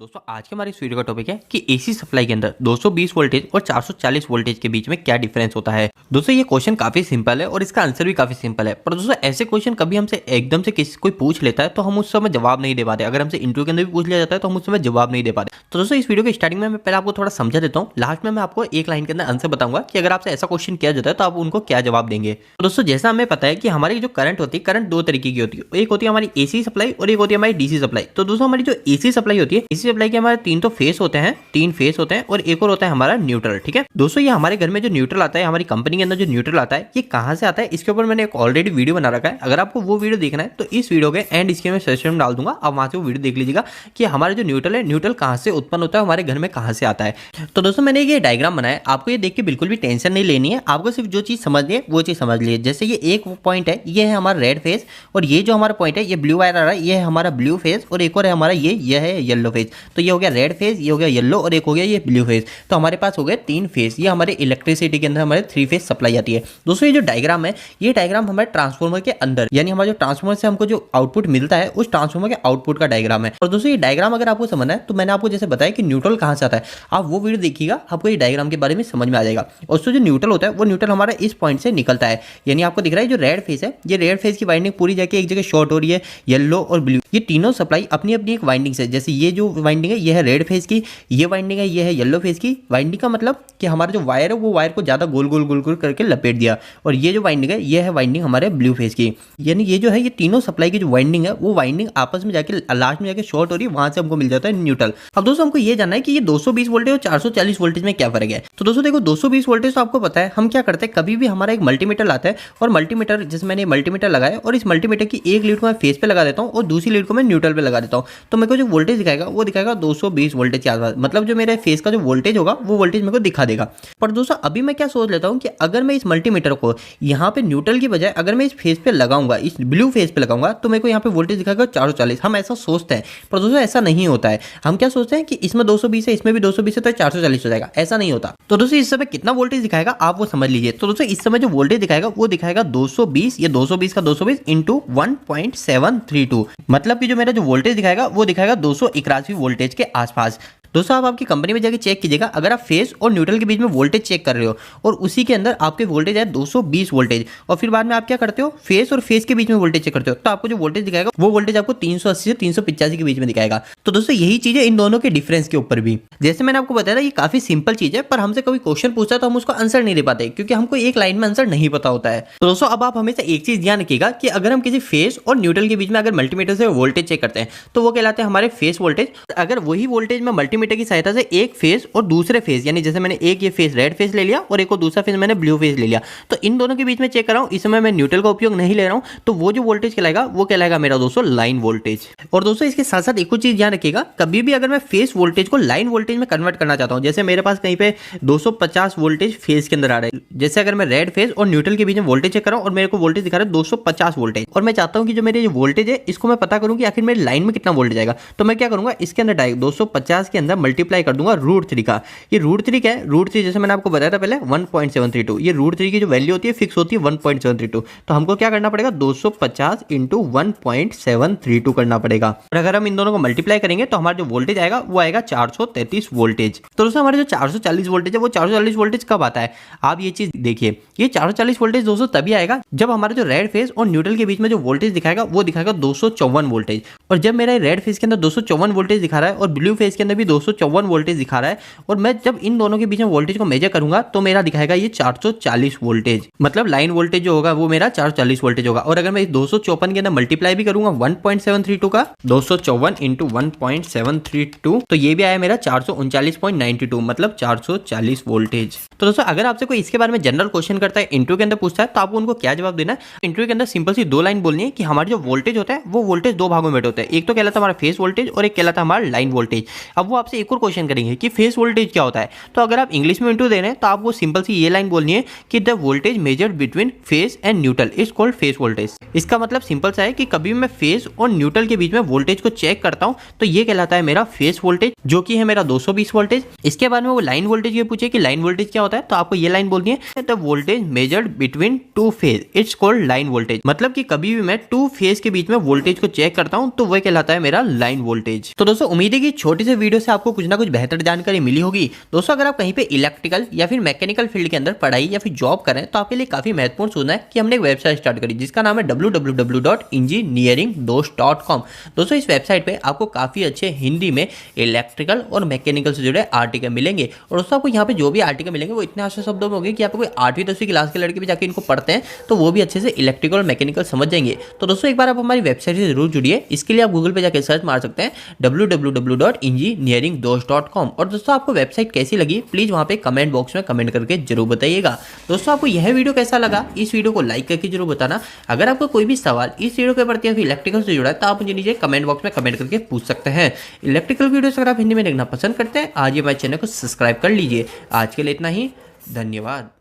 दोस्तों आज के हमारे इस वीडियो का टॉपिक है कि एसी सप्लाई के अंदर 220 वोल्टेज और 440 वोल्टेज के बीच में क्या डिफरेंस होता है। दोस्तों ये क्वेश्चन काफी सिंपल है और इसका आंसर भी काफी सिंपल है, पर दोस्तों ऐसे क्वेश्चन कभी हमसे एकदम से किसी कोई पूछ लेता है तो हम उस समय जवाब नहीं दे पाते। अगर हमसे इंटरव्यू के अंदर भी पूछ लिया जाता है तो हम उस समय जवाब नहीं दे पाते। तो दोस्तों इस वीडियो के स्टार्टिंग में मैं पहले आपको थोड़ा समझा देता हूँ, लास्ट में मैं आपको एक लाइन के अंदर आंसर बताऊंगा कि अगर आपसे ऐसा क्वेश्चन किया जाता है तो आप उनको क्या जवाब देंगे। तो दोस्तों जैसा हमें पता है कि हमारी जो करंट होती है, करंट दो तरीके की होती है, एक होती है हमारी एसी सप्लाई और एक होती है हमारी डीसी सप्लाई। तो दोस्तों हमारी जो एसी सप्लाई होती है, एसी सप्लाई के हमारे तीन फेस होते हैं, तीन फेस होते हैं और एक और होता है हमारा न्यूट्रल। ठीक है दोस्तों, ये हमारे घर में जो न्यूट्रल आता है, हमारी कंपनी के अंदर जो न्यूट्रल आता है, ये कहां से आता है इसके ऊपर मैंने एक ऑलरेडी वीडियो बना रखा है। अगर आपको वो वीडियो देखना है तो इस वीडियो के एंड इसके मैं सजेशन में डाल दूंगा, आप वहां से वो वीडियो देख लीजिएगा कि हमारा जो न्यूट्रल है, न्यूट्रल कहां से उत्पन्न होता है, हमारे घर में कहां से आता है। तो दोस्तों मैंने ये डायग्राम बनाया है, आपको ये देख के बिल्कुल भी टेंशन नहीं लेनी है, आपको सिर्फ जो चीज समझनी है वो चीज समझ लीजिए। जैसे ये एक पॉइंट है, ये है हमारा रेड फेस, और ये जो हमारा पॉइंट है ये ब्लू वायर आ रहा है, ये है हमारा ब्लू फेस, और एक और है हमारा ये है येलो फेस। तो ये हो गया रेड फेस, ये हो गया येलो, और एक हो गया ये ब्लू फेस। तो हमारे पास हो गए तीन फेस। ये हमारे इलेक्ट्रिसिटी के अंदर हमारे थ्री फेस सप्लाई आती है। दोस्तों ये जो डायग्राम है, ये डायग्राम हमारे ट्रांसफार्मर के अंदर, यानी हमारे जो ट्रांसफार्मर से हमको जो आउटपुट मिलता है उस ट्रांसफार्मर के आउटपुट का डायग्राम है। और दोस्तों ये डायग्राम अगर आपको समझना है तो मैंने आपको जैसे बताया कि न्यूट्रल कहां से आता है, आप वो वीडियो देखिएगा, आपको ये डायग्राम के बारे में समझ में आ जाएगा। और जो न्यूट्रल होता है वो न्यूट्रल हमारा इस पॉइंट से निकलता है, यानी आपको दिख रहा है जो रेड फेस है, ये रेड फेस की वाइंडिंग पूरी जाके एक जगह शॉर्ट हो रही है, येलो और ब्लू, ये तीनों सप्लाई अपनी अपनी एक वाइंडिंग से, जैसे ये जो वाइंडिंग है ये है रेड फेस की, ये वाइंडिंग है ये है येलो फेस की। वाइंडिंग का मतलब कि हमारा जो वायर है वो वायर को ज्यादा गोल गोल गोल गोल करके लपेट दिया, और ये जो वाइंडिंग है ये है वाइंडिंग हमारे ब्लू फेस की। यानी ये जो है ये तीनों सप्लाई की जो वाइंडिंग है वो वाइंडिंग आपस में जाके लास्ट में जाके शॉर्ट हो रही है, वहां से हमको मिल जाता है न्यूट्रल। अब दोस्तों हमको ये जानना है कि ये 220 वोल्टेज और 440 वोल्टेज में क्या फर्क है। तो दोस्तों देखो 220 वोल्टेज तो आपको पता है, हम क्या करते हैं, कभी भी हमारा एक मल्टीमीटर आता है, और मल्टीमीटर जैसे मैंने मल्टीमीटर लगाया और इस मल्टीमीटर की एक लीड को मैं फेस पे लगा देता हूँ और दूसरी लीड को मैं न्यूट्रल पे लगा देता हूँ, तो मेरे को जो वोल्टेज दिखाएगा वो दिखाएगा 220 वोल्टेज के आसपास। मतलब जो मेरे फेस का जो वोल्टेज होगा वो वोल्टेज मेरे को दिखा देगा। पर दोस्तों अभी मैं क्या सोच लेता हूँ कि अगर मैं इस मल्टीमीटर को यहाँ पे न्यूट्रल की बजाय अगर मैं इस फेस पे लगाऊंगा, इस ब्लू फेस पे लगाऊंगा, तो मेरे को यहाँ पे वोल्टेज दिखाएगा 440। हम ऐसा सोचते हैं, पर दोस्तों ऐसा नहीं होता है। हम क्या सोचते हैं कि इसमें 220 है, इसमें भी 220 है तो 440 हो जाएगा, ऐसा नहीं होता। तो दोस्तों इस समय कितना वोल्टेज दिखाएगा आप वो समझ लीजिए। तो दोस्तों इस समय जो वोल्टेज दिखाएगा वो दिखाएगा 220, ये 220 का 220 इंटू 1.732, मतलब कि जो मेरा जो वोल्टेज दिखाएगा वो दिखाएगा 281 वोल्टेज के आसपास। दोस्तों आप आपकी कंपनी में जाके चेक कीजिएगा, अगर आप फेस और न्यूट्रल के बीच में वोल्टेज चेक कर रहे हो और उसी के अंदर आपके वोल्टेज है 220 वोल्टेज, और फिर बाद में आप क्या करते हो, फेस और फेस के बीच में वोल्टेज चेक करते हो, तो आपको जो वोल्टेज दिखाएगा वो वोल्टेज आपको 380 से 385 के बीच में दिखाएगा। तो दोस्तों यही चीज है इन दोनों के डिफरेंस के ऊपर भी। जैसे मैंने आपको बताया था ये काफी सिंपल चीज है, पर हमसे कभी क्वेश्चन पूछता है तो हम उसको आंसर नहीं दे पाते, क्योंकि हमको एक लाइन में आंसर नहीं पता होता है। तो दोस्तों अब आप हमेशा एक चीज ध्यान रखिएगा कि अगर हम किसी फेस और न्यूट्रल के बीच में अगर मल्टीमीटर से वोल्टेज चेक करते हैं तो वो कहलाते हैं हमारे फेस वोल्टेज। अगर वही वोल्टेज में मल्टीमीटर की सहायता से एक फेस और दूसरे फेस, यानी जैसे मैंने एक ये फेस रेड फेस ले लिया और एक और दूसरा फेस मैंने ब्लू फेस ले लिया, तो इन दोनों के बीच में चेक कर रहा हूं, इस समय मैं न्यूट्रल का उपयोग नहीं ले रहा हूं, तो वो जो वोल्टेज कहलाएगा वो कहलाएगा मेरा दोस्तों लाइन वोल्टेज। और दोस्तों इसके साथ साथ एक और चीज ध्यान रखिएगा, कभी भी अगर मैं फेस वोल्टेज को लाइन वोल्टेज में कन्वर्ट करना चाहता हूं, जैसे मेरे पास कहीं पे 250 वोल्टेज फेस के अंदर आ रहा है, जैसे अगर मैं रेड फेस और न्यूट्रल के बीच में वोल्टेज चेक कर रहा हूं और मेरे को वोल्टेज दिखा रहा है 250 वोल्टेज, और मैं चाहता हूं कि जो मेरे जो वोल्टेज है इसको मैं पता करूं कि आखिर मेरी लाइन में कितना वोल्टेज आएगा, तो मैं क्या करूंगा, इसके अंदर डायरेक्ट 250 के अंदर मल्टीप्लाई कर दूंगा √3 का। ये √3 क्या है, √3 जैसे मैंने आपको बताया था पहले 1.732, ये √3 की जो वैल्यू होती है फिक्स होती है 1.732, तो हमको क्या करना पड़ेगा 250 इंटू 1.732 करना पड़ेगा, और अगर हम इन दोनों को मल्टीप्लाई करेंगे तो हमारा जो वोल्टेज आएगा वो आएगा 433 वोल्टेज। तो दोस्तों हमारे जो 440 वोल्टेज है वो 440 वोल्टेज कब आता है, आप ये चीज देखिए, ये 440 वोल्टेज दोस्तों तभी आएगा जब हमारे जो रेड फेस और न्यूट्रल के बीच में जो वोल्टेज दिखाएगा वो दिखाएगा 254 वोल्टेज, और जब मेरा रेड फेस के अंदर 254 वोल्टेज दिखा रहा है और ब्लू फेस के अंदर भी 254 वोल्टेज दिखा रहा है, और मैं जब इन दोनों के बीच में वोल्टेज को मेजर करूंगा तो मेरा दिखाएगा ये 440 वोल्टेज, मतलब लाइन वोल्टेज जो होगा वो मेरा 440 वोल्टेज होगा। और अगर मैं इस 254 के अंदर मल्टीप्लाई भी करूंगा 1.732 का, 254 इंटू 1.732, तो ये भी आया मेरा 439.92, मतलब 440 वोल्टेज। तो दोस्तों अगर आपसे कोई इसके बारे में जनरल क्वेश्चन करता है, इंटरव्यू के अंदर पूछता है, तो आपको उनको क्या जवाब देना है। इंटरव्यू के अंदर सिंपल सी दो लाइन बोलनी है कि हमारा जो वोल्टेज होता है वो वोल्टेज दो भागों में होता है, एक तो कहलाता है हमारा फेस वोल्टेज और एक कहलाता है हमारा लाइन वोल्टेज। अब वो आपसे आपसे एक और क्वेश्चन करेंगे कि फेस वोल्टेज क्या होता है। तो अगर आप इंग्लिश में इंटू दे रहे हैं तो आपको सिंपल सी ये लाइन बोलनी है कि the voltage measured between face and neutral is called phase voltage. इसका मतलब सिंपल सा है कि कभी मैं फेस और न्यूट्रल के बीच में वोल्टेज को चेक करता हूं तो ये कहलाता है मेरा फेस वोल्टेज, जो कि है मेरा 220 वोल्टेज। इसके बाद में वो लाइन वोल्टेज ये पूछे कि लाइन वोल्टेज क्या होता है, तो आपको ये लाइन बोलनी है the voltage measured between two phase it's called line voltage. मतलब कि कभी भी मैं टू फेज के बीच में वोल्टेज को चेक करता हूं तो वह कहलाता है मेरा लाइन वोल्टेज। तो दोस्तों उम्मीद है कि छोटी सी वीडियो से आपको कुछ ना कुछ बेहतर जानकारी मिली होगी। दोस्तों अगर आप कहीं पे इलेक्ट्रिकल या फिर मैकेनिकल फील्ड के अंदर पढ़ाई या फिर जॉब करें तो आपके लिए काफी महत्वपूर्ण सूचना है कि हमने एक वेबसाइट स्टार्ट करी जिसका नाम है www.engineeringdos.com। दोस्तों इस वेबसाइट पे आपको काफी अच्छे हिंदी में इलेक्ट्रिकल और मैकेनिकल से जुड़े आर्टिकल मिलेंगे। और दोस्तों आपको यहाँ पे जो भी आर्टिकल मिलेंगे वो इतने आसान शब्दों में होंगे कि आपको कोई 8वीं 10वीं क्लास के लड़के भी जाके इनको पढ़ते हैं तो वो भी अच्छे से इलेक्ट्रिकल और मैकेनिकल समझ जाएंगे। तो दोस्तों एक बार आप हमारी वेबसाइट से जरूर जुड़िए। इसके लिए आप गूगल पे जाकर सर्च मार सकते हैं www.engineeringdos.com। और दोस्तों आपको वेबसाइट कैसी लगी प्लीज वहाँ पे कमेंट बॉक्स में कमेंट करके जरूर बताइएगा। दोस्तों आपको यह वीडियो कैसा लगा इस वीडियो को लाइक करके जरूर बताना। अगर आपको कोई भी सवाल इस वीडियो के प्रति इलेक्ट्रिकल से जुड़ा है तो आप मुझे नीचे कमेंट बॉक्स में कमेंट करके पूछ सकते हैं। इलेक्ट्रिकल वीडियोस अगर आप हिंदी में देखना पसंद करते हैं आज ये हमारे चैनल को सब्सक्राइब कर लीजिए। आज के लिए इतना ही, धन्यवाद।